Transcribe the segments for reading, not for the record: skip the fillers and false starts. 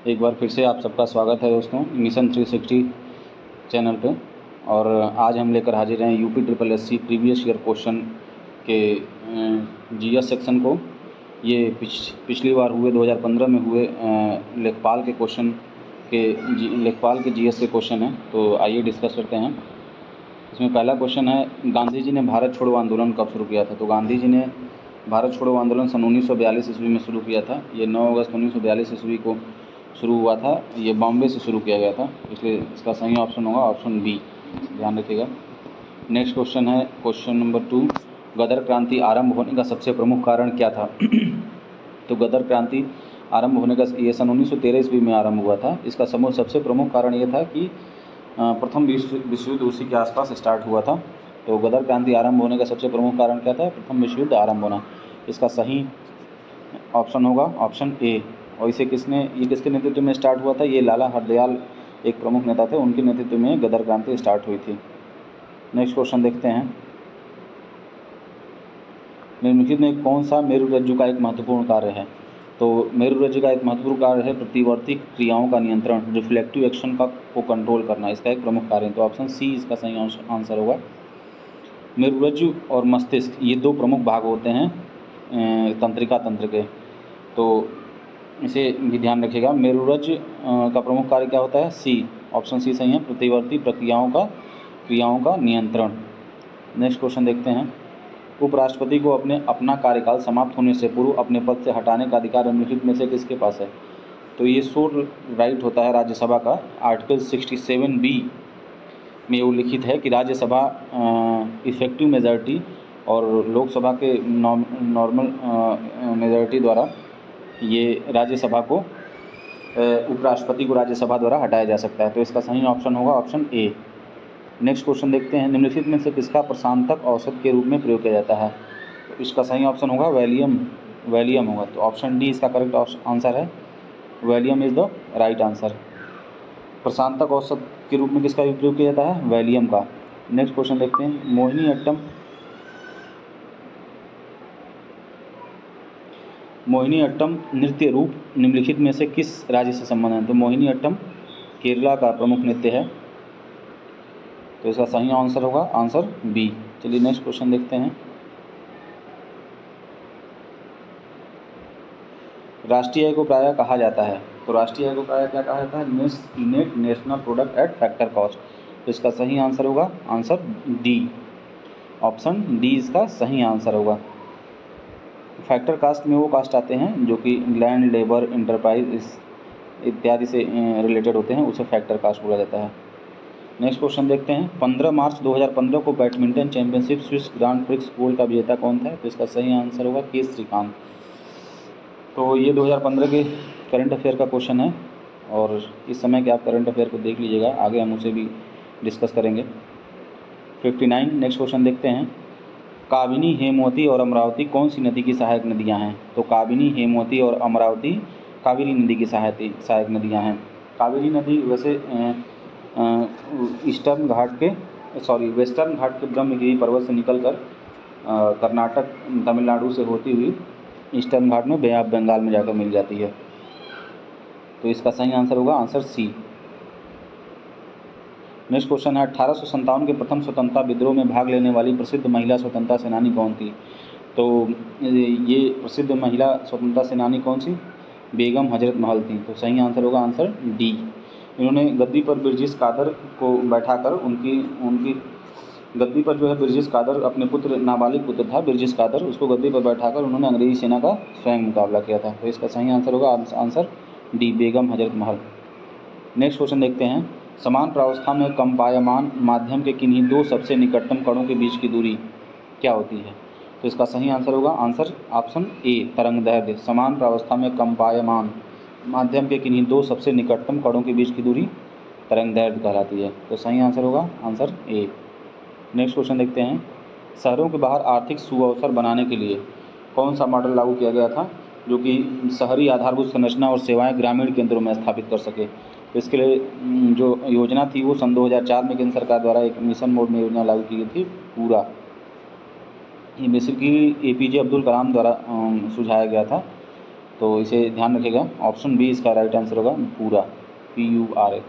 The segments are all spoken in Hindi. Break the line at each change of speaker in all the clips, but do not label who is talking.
एक बार फिर से आप सबका स्वागत है दोस्तों मिशन 360 चैनल पे। और आज हम लेकर हाजिर हैं UP triple S C previous year question के जीएस सेक्शन को। ये पिछली बार हुए 2015 में हुए लेखपाल के क्वेश्चन के लेखपाल के जीएस के क्वेश्चन हैं। तो आइए डिस्कस करते हैं। इसमें पहला क्वेश्चन है, गांधी जी ने भारत छोड़ो आंदोलन कब शुरू किया था? तो गांधी जी ने भारत छोड़ो आंदोलन सन 1942 ईस्वी में शुरू किया था। ये 9 अगस्त 1942 ईस्वी को शुरू हुआ था। ये बॉम्बे से शुरू किया गया था, इसलिए इसका सही ऑप्शन होगा ऑप्शन बी, ध्यान रखिएगा। नेक्स्ट क्वेश्चन है क्वेश्चन नंबर 2, गदर क्रांति आरंभ होने का सबसे प्रमुख कारण क्या था? तो गदर क्रांति आरंभ होने का ये सन 1913 ईस्वी में आरंभ हुआ था। इसका सबसे प्रमुख कारण ये था कि प्रथम विश्व युद्ध उसी के आसपास स्टार्ट हुआ था। तो गदर क्रांति आरंभ होने का सबसे प्रमुख कारण क्या था? प्रथम विश्व युद्ध आरंभ होना। इसका सही ऑप्शन होगा ऑप्शन ए। और ये किसके नेतृत्व में स्टार्ट हुआ था? ये लाला हरदयाल एक प्रमुख नेता थे, उनके नेतृत्व में गदर क्रांति स्टार्ट हुई थी। नेक्स्ट क्वेश्चन देखते हैं, निम्नलिखित में कौन सा मेरुरज्जु का एक महत्वपूर्ण कार्य है? तो मेरुरज्जु का एक महत्वपूर्ण कार्य है प्रतिवर्ती क्रियाओं का नियंत्रण, रिफ्लेक्टिव एक्शन को कंट्रोल करना, इसका एक प्रमुख कार्य है। तो ऑप्शन सी इसका सही आंसर होगा। मेरुरज्जु और मस्तिष्क ये दो प्रमुख भाग होते हैं तंत्रिका तंत्र के, तो इसे भी ध्यान रखिएगा। मेरुरज्जु का प्रमुख कार्य क्या होता है? सी, ऑप्शन सी सही है, प्रतिवर्ती क्रियाओं का नियंत्रण। नेक्स्ट क्वेश्चन देखते हैं, उपराष्ट्रपति को अपना कार्यकाल समाप्त होने से पूर्व अपने पद से हटाने का अधिकार निम्नलिखित में से किसके पास है? तो ये सोल राइट होता है राज्यसभा का। आर्टिकल 67B में उल्लिखित है कि राज्यसभा इफेक्टिव मेजॉरिटी और लोकसभा के नॉर्मल मेजॉरिटी द्वारा ये राज्यसभा को उपराष्ट्रपति को राज्यसभा द्वारा हटाया जा सकता है। तो इसका सही ऑप्शन होगा ऑप्शन ए। नेक्स्ट क्वेश्चन देखते हैं, निम्नलिखित में से किसका प्रशांतक औसत के रूप में प्रयोग किया जाता है? तो इसका सही ऑप्शन होगा वैलियम होगा। तो ऑप्शन डी इसका करेक्ट आंसर है, Valium is the right answer. प्रशांतक औसत के रूप में किसका प्रयोग किया जाता है? वैलियम का। नेक्स्ट क्वेश्चन देखते हैं, मोहिनी अट्टम नृत्य रूप निम्नलिखित में से किस राज्य से संबंध है? तो मोहिनी अट्टम केरला का प्रमुख नृत्य है। तो इसका सही आंसर होगा आंसर बी। चलिए नेक्स्ट क्वेश्चन देखते हैं, राष्ट्रीय आय को प्रायः कहा जाता है। तो राष्ट्रीय आय को प्रायः क्या कहा जाता है? Net national product at factor cost. तो इसका सही आंसर होगा आंसर डी, ऑप्शन डी इसका सही आंसर होगा। फैक्टर कास्ट में वो कास्ट आते हैं जो कि लैंड, लेबर, इंटरप्राइज इत्यादि से रिलेटेड होते हैं, उसे फैक्टर कास्ट बोला जाता है। नेक्स्ट क्वेश्चन देखते हैं, 15 मार्च 2015 को badminton championship Swiss grand prix gold का विजेता कौन था? तो इसका सही आंसर होगा के श्रीकांत। तो ये 2015 के करंट अफेयर का क्वेश्चन है और इस समय के आप करंट अफेयर को देख लीजिएगा, आगे हम उसे भी डिस्कस करेंगे। 59 नेक्स्ट क्वेश्चन देखते हैं, काबिनी, हेमवती और अमरावती कौन सी नदी की सहायक नदियां हैं? तो काबिनी, हेमवती और अमरावती कावेरी नदी की सहायक नदियां हैं। कावेरी नदी वैसे वेस्टर्न घाट के ब्रह्मगिरी पर्वत से निकलकर कर्नाटक, तमिलनाडु से होती हुई ईस्टर्न घाट में बे ऑफ बंगाल में जाकर मिल जाती है। तो इसका सही आंसर होगा आंसर सी। नेक्स्ट क्वेश्चन है, 1857 के प्रथम स्वतंत्रता विद्रोह में भाग लेने वाली प्रसिद्ध महिला स्वतंत्रता सेनानी कौन थी? तो ये प्रसिद्ध महिला स्वतंत्रता सेनानी कौन सी? बेगम हजरत महल थी। तो सही आंसर होगा आंसर डी। इन्होंने गद्दी पर ब्रिजेश कादर को बैठाकर उनकी गद्दी पर जो है ब्रिजेश कादर, अपने पुत्र, नाबालिग पुत्र था ब्रिजेश कादर, उसको गद्दी पर बैठाकर उन्होंने अंग्रेजी सेना का स्वयं मुकाबला किया था। तो इसका सही आंसर होगा answer D, Begum Hazrat Mahal. Next question देखते हैं, समान प्रावस्था में कंपायमान माध्यम के किन्हीं दो सबसे निकटतम कणों के बीच की दूरी क्या होती है? तो इसका सही आंसर होगा आंसर ऑप्शन ए, तरंगदैर्घ्य। समान प्रावस्था में कंपायमान माध्यम के किन्हीं दो सबसे निकटतम कणों के बीच की दूरी तरंगदैर्घ्य कहलाती है। तो सही आंसर होगा आंसर ए। नेक्स्ट क्वेश्चन देखते हैं, शहरों के बाहर आर्थिक सुअवसर बनाने के लिए कौन सा मॉडल लागू किया गया था जो कि शहरी आधारभूत संरचना और सेवाएं ग्रामीण केंद्रों में स्थापित कर सके? तो इसके लिए जो योजना थी वो सन 2004 में केंद्र सरकार द्वारा एक मिशन मोड में योजना लागू की गई थी पूरा। ये बेसिकली APJ अब्दुल कलाम द्वारा सुझाया गया था। तो इसे ध्यान रखिएगा, ऑप्शन बी इसका राइट आंसर होगा, पूरा, PURA।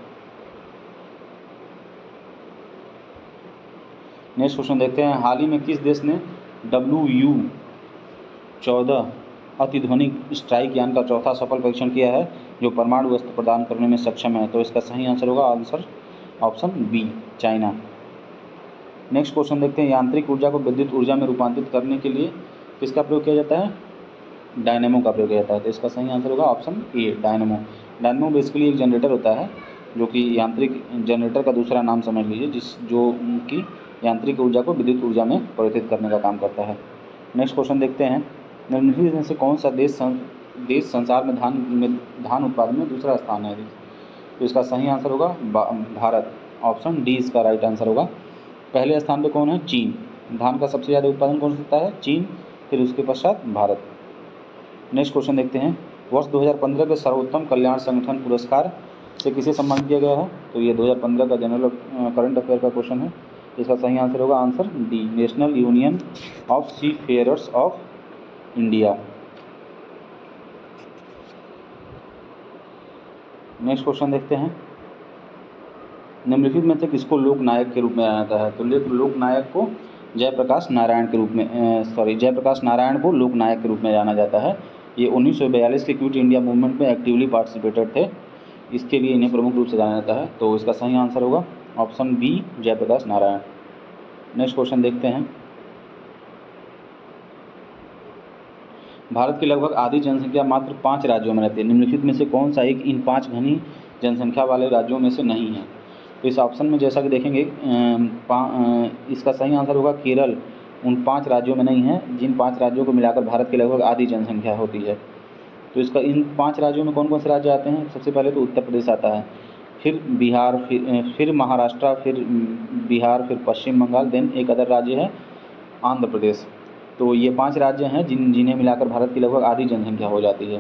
नेक्स्ट क्वेश्चन देखते हैं, हाल ही में किस देश ने WU-14 अतिध्वनिक स्ट्राइक यान का चौथा सफल परीक्षण किया है जो परमाणु अस्त्र प्रदान करने में सक्षम है? तो इसका सही आंसर होगा answer option B, China. Next question देखते हैं, यांत्रिक ऊर्जा को विद्युत ऊर्जा में रूपांतरित करने के लिए किसका प्रयोग किया जाता है? डायनेमो का प्रयोग किया जाता है। तो इसका सही आंसर होगा option A, dynamo. Dynamo basically एक जनरेटर होता है जो कि यांत्रिक जनरेटर का दूसरा नाम समझ लीजिए, जो कि यांत्रिक ऊर्जा को विद्युत ऊर्जा में परिवर्तित करने का काम करता है। नेक्स्ट क्वेश्चन देखते हैं, निम्नलिखित में से कौन सा देश संसार में धान उत्पादन में दूसरा स्थान है? तो इसका सही आंसर होगा भारत, ऑप्शन डी इसका राइट आंसर होगा। पहले स्थान पे कौन है? चीन। धान का सबसे ज़्यादा उत्पादन कौन करता है? चीन, फिर उसके पश्चात भारत। नेक्स्ट क्वेश्चन देखते हैं, वर्ष 2015 के सर्वोत्तम कल्याण संगठन पुरस्कार से किसे सम्मानित किया गया है? तो ये 2015 का जनरल करंट अफेयर का क्वेश्चन है। इसका सही आंसर होगा answer D, National Union of Seafarers of India. Next question देखते हैं, निम्नलिखित में से किसको लोकनायक के रूप में जाना जाता है? तो लोकनायक को जयप्रकाश नारायण के रूप में जयप्रकाश नारायण को लोकनायक के रूप में जाना जाता है। ये 1942 के क्विट इंडिया मूवमेंट में एक्टिवली पार्टिसिपेटेड थे, इसके लिए इन्हें प्रमुख रूप से जाना जाता है। तो इसका सही आंसर होगा option B, Jayaprakash Narayan. Next question देखते हैं, भारत की लगभग आधी जनसंख्या मात्र 5 राज्यों में रहती है। निम्नलिखित में से कौन सा एक इन 5 घनी जनसंख्या वाले राज्यों में से नहीं है? तो इस ऑप्शन में जैसा कि देखेंगे इसका सही आंसर होगा केरल उन 5 राज्यों में नहीं है जिन 5 राज्यों को मिलाकर भारत की लगभग आधी जनसंख्या होती है। तो इसका इन 5 राज्यों में कौन कौन से राज्य आते हैं? सबसे पहले तो उत्तर प्रदेश आता है, फिर बिहार, फिर महाराष्ट्र, फिर बिहार, फिर पश्चिम बंगाल, देन एक अदर राज्य है आंध्र प्रदेश। तो ये 5 राज्य हैं जिन्हें मिलाकर भारत की लगभग आधी जनसंख्या हो जाती है।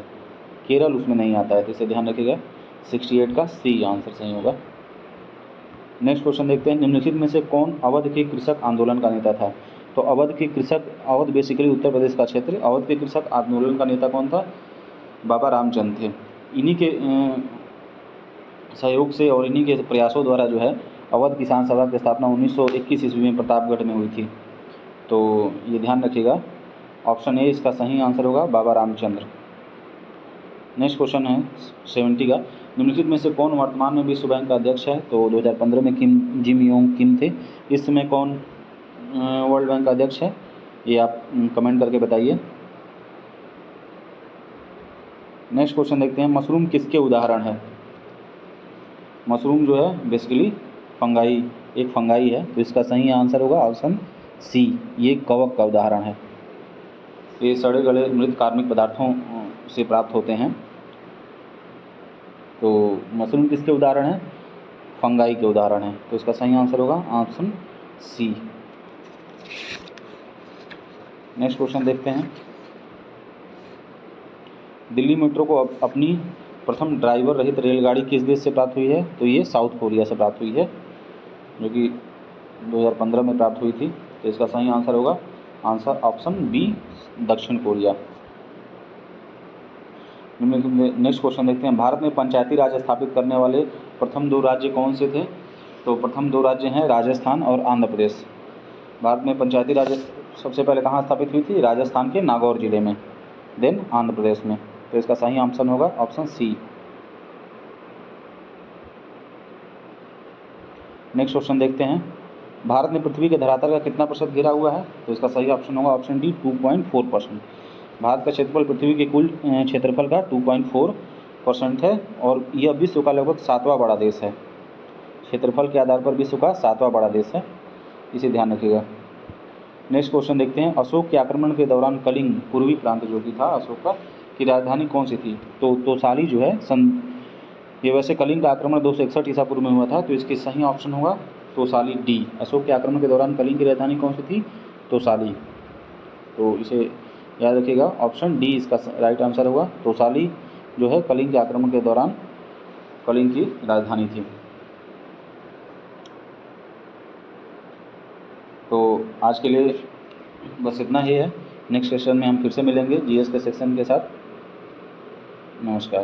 केरल उसमें नहीं आता है, तो इसे ध्यान रखिएगा, 68 का सी आंसर सही होगा। नेक्स्ट क्वेश्चन देखते हैं, निम्नलिखित में से कौन अवध के कृषक आंदोलन का नेता था? तो अवध बेसिकली उत्तर प्रदेश का क्षेत्र, अवध के कृषक आंदोलन का नेता कौन था? बाबा रामचंद्र थे। इन्हीं के सहयोग से और इन्हीं के प्रयासों द्वारा जो है अवध किसान सभा की स्थापना 1921 ईस्वी में प्रतापगढ़ में हुई थी। तो ये ध्यान रखिएगा, ऑप्शन ए इसका सही आंसर होगा, बाबा रामचंद्र। नेक्स्ट क्वेश्चन है 70 का, निम्नलिखित में से कौन वर्तमान में विश्व बैंक का अध्यक्ष है? तो 2015 में जिम योंग किम थे। इस समय कौन वर्ल्ड बैंक का अध्यक्ष है? ये आप कमेंट करके बताइए। नेक्स्ट क्वेश्चन देखते हैं, मशरूम किसके उदाहरण है? मशरूम जो है बेसिकली फंगाई, एक फंगाई है। तो इसका सही आंसर होगा ऑप्शन सी, ये कवक का उदाहरण है। ये सड़े गले मृत कार्बनिक पदार्थों से प्राप्त होते हैं। तो मशरूम किसके उदाहरण है? फंगाई के उदाहरण है। तो इसका सही आंसर होगा ऑप्शन सी। नेक्स्ट क्वेश्चन देखते हैं, दिल्ली मेट्रो को अपनी प्रथम ड्राइवर रहित रेलगाड़ी किस देश से प्राप्त हुई है? तो ये साउथ कोरिया से प्राप्त हुई है, जो कि 2015 में प्राप्त हुई थी। तो इसका सही आंसर होगा आंसर ऑप्शन बी, दक्षिण कोरिया। नेक्स्ट क्वेश्चन देखते हैं, भारत में पंचायती राज स्थापित करने वाले प्रथम 2 राज्य कौन से थे? तो प्रथम 2 राज्य हैं राजस्थान और आंध्र प्रदेश। भारत में पंचायती राज सबसे पहले कहाँ स्थापित हुई थी? राजस्थान के नागौर जिले में, देन आंध्र प्रदेश में। तो इसका सही ऑप्शन होगा ऑप्शन सी। नेक्स्ट क्वेश्चन देखते हैं, भारत में पृथ्वी के धरातल का कितना प्रतिशत घिरा हुआ है? तो इसका सही ऑप्शन होगा ऑप्शन डी, 2.4%। भारत का क्षेत्रफल पृथ्वी के कुल क्षेत्रफल का 2.4% है और यह विश्व का लगभग 7वां बड़ा देश है। क्षेत्रफल के आधार पर विश्व का 7वां बड़ा देश है, इसे ध्यान रखिएगा। नेक्स्ट क्वेश्चन देखते हैं, अशोक के आक्रमण के दौरान कलिंग पूर्वी प्रांत जो कि था अशोक का, की राजधानी कौन सी थी? तो तोसाली जो है ये वैसे कलिंग का आक्रमण 261 ईसा पूर्व में हुआ था। तो इसकी सही ऑप्शन होगा तोसाली डी। अशोक के आक्रमण के दौरान कलिंग की राजधानी कौन सी थी? तोसाली। तो इसे याद रखिएगा, ऑप्शन डी इसका राइट आंसर होगा। तोसाली जो है कलिंग के आक्रमण के दौरान कलिंग की राजधानी थी। तो आज के लिए बस इतना ही है। नेक्स्ट सेशन में हम फिर से मिलेंगे जीएस के सेक्शन के साथ। नमस्कार।